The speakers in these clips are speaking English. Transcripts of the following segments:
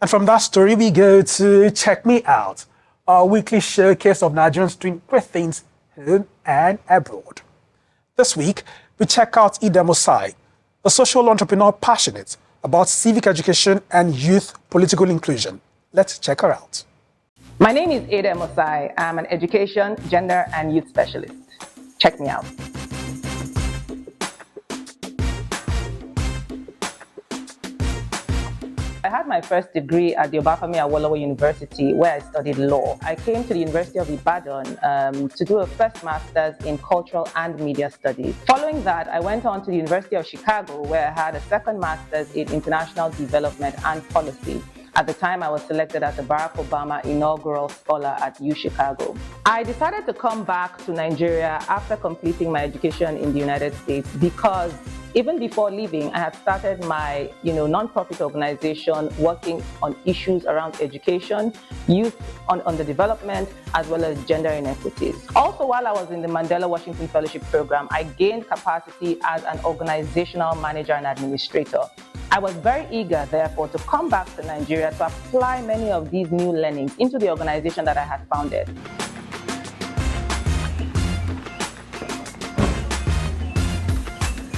And from that story, we go to Check Me Out, our weekly showcase of Nigerians doing great things home and abroad. This week, we check out Edem Ossai, a social entrepreneur passionate about civic education and youth political inclusion. Let's check her out. My name is Edem Ossai. I'm an education, gender, and youth specialist. Check me out. I had my first degree at the Obafemi Awolowo University, where I studied law. I came to the University of Ibadan to do a first master's in cultural and media studies. Following that, I went on to the University of Chicago, where I had a second master's in international development and policy. At the time, I was selected as the Barack Obama inaugural scholar at U Chicago. I decided to come back to Nigeria after completing my education in the United States because even before leaving, I had started my non-profit organization working on issues around education, youth underdevelopment, as well as gender inequities. Also, while I was in the Mandela Washington Fellowship Program, I gained capacity as an organizational manager and administrator. I was very eager, therefore, to come back to Nigeria to apply many of these new learnings into the organization that I had founded.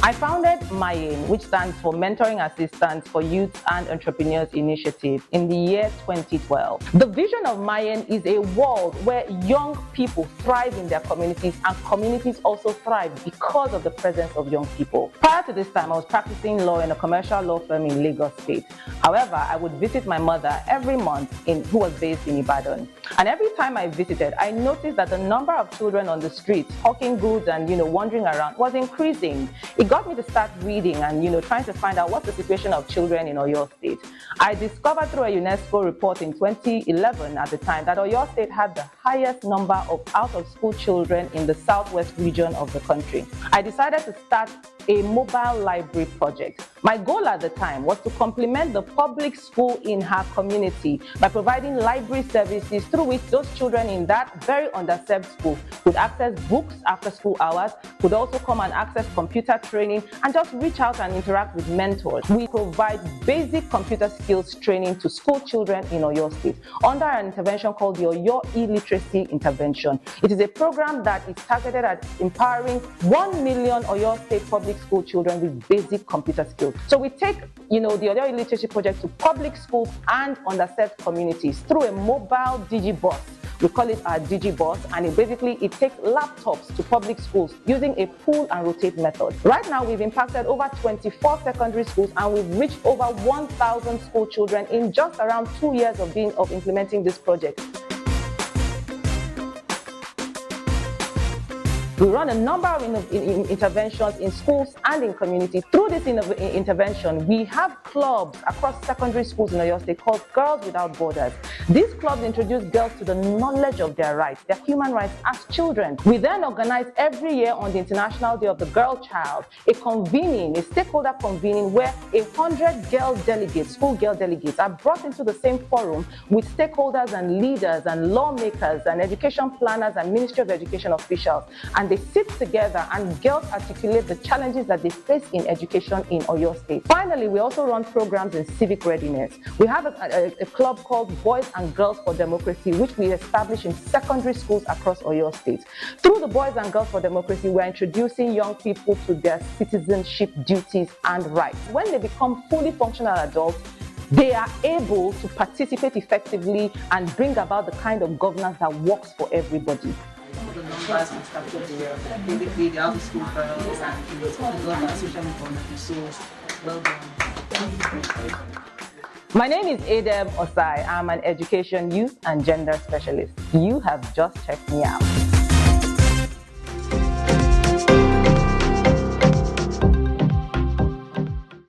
I founded MAYEIN, which stands for Mentoring Assistance for Youth and Entrepreneurs Initiative, in the year 2012. The vision of MAYEIN is a world where young people thrive in their communities and communities also thrive because of the presence of young people. Prior to this time, I was practicing law in a commercial law firm in Lagos State. However, I would visit my mother every month who was based in Ibadan. And every time I visited, I noticed that the number of children on the streets hawking goods and wandering around was increasing. It got me to start reading and trying to find out what's the situation of children in Oyo State. I discovered through a UNESCO report in 2011 at the time that Oyo State had the highest number of out-of-school children in the southwest region of the country. I decided to start a mobile library project. My goal at the time was to complement the public school in her community by providing library services through which those children in that very underserved school could access books after school hours, could also come and access computer training, and just reach out and interact with mentors. We provide basic computer skills training to school children in Oyo State under an intervention called the Oyo E-Literacy Intervention. It is a program that is targeted at empowering 1 million Oyo State public school children with basic computer skills. So we take, the Oyo E-Literacy project to public schools and underserved communities through a mobile digibus. We call it our digibus, and it takes laptops to public schools using a pull and rotate method. Right now, we've impacted over 24 secondary schools, and we've reached over 1,000 school children in just around 2 years of implementing this project. We run a number of interventions in schools and in communities. Through this intervention, we have clubs across secondary schools in Oyo State called Girls Without Borders. These clubs introduce girls to the knowledge of their rights, their human rights as children. We then organize every year on the International Day of the Girl Child, a stakeholder convening where 100 girl delegates, school girl delegates, are brought into the same forum with stakeholders and leaders and lawmakers and education planners and Ministry of Education officials. And they sit together and girls articulate the challenges that they face in education in Oyo State. Finally, we also run programs in civic readiness. We have a club called Boys and Girls for Democracy, which we establish in secondary schools across Oyo State. Through the Boys and Girls for Democracy, we're introducing young people to their citizenship duties and rights. When they become fully functional adults, they are able to participate effectively and bring about the kind of governance that works for everybody. The numbers and stuff basically the out of school girls and the government social media. So well done. My name is Edem Ossai. I'm an education, youth, and gender specialist. You have just checked me out.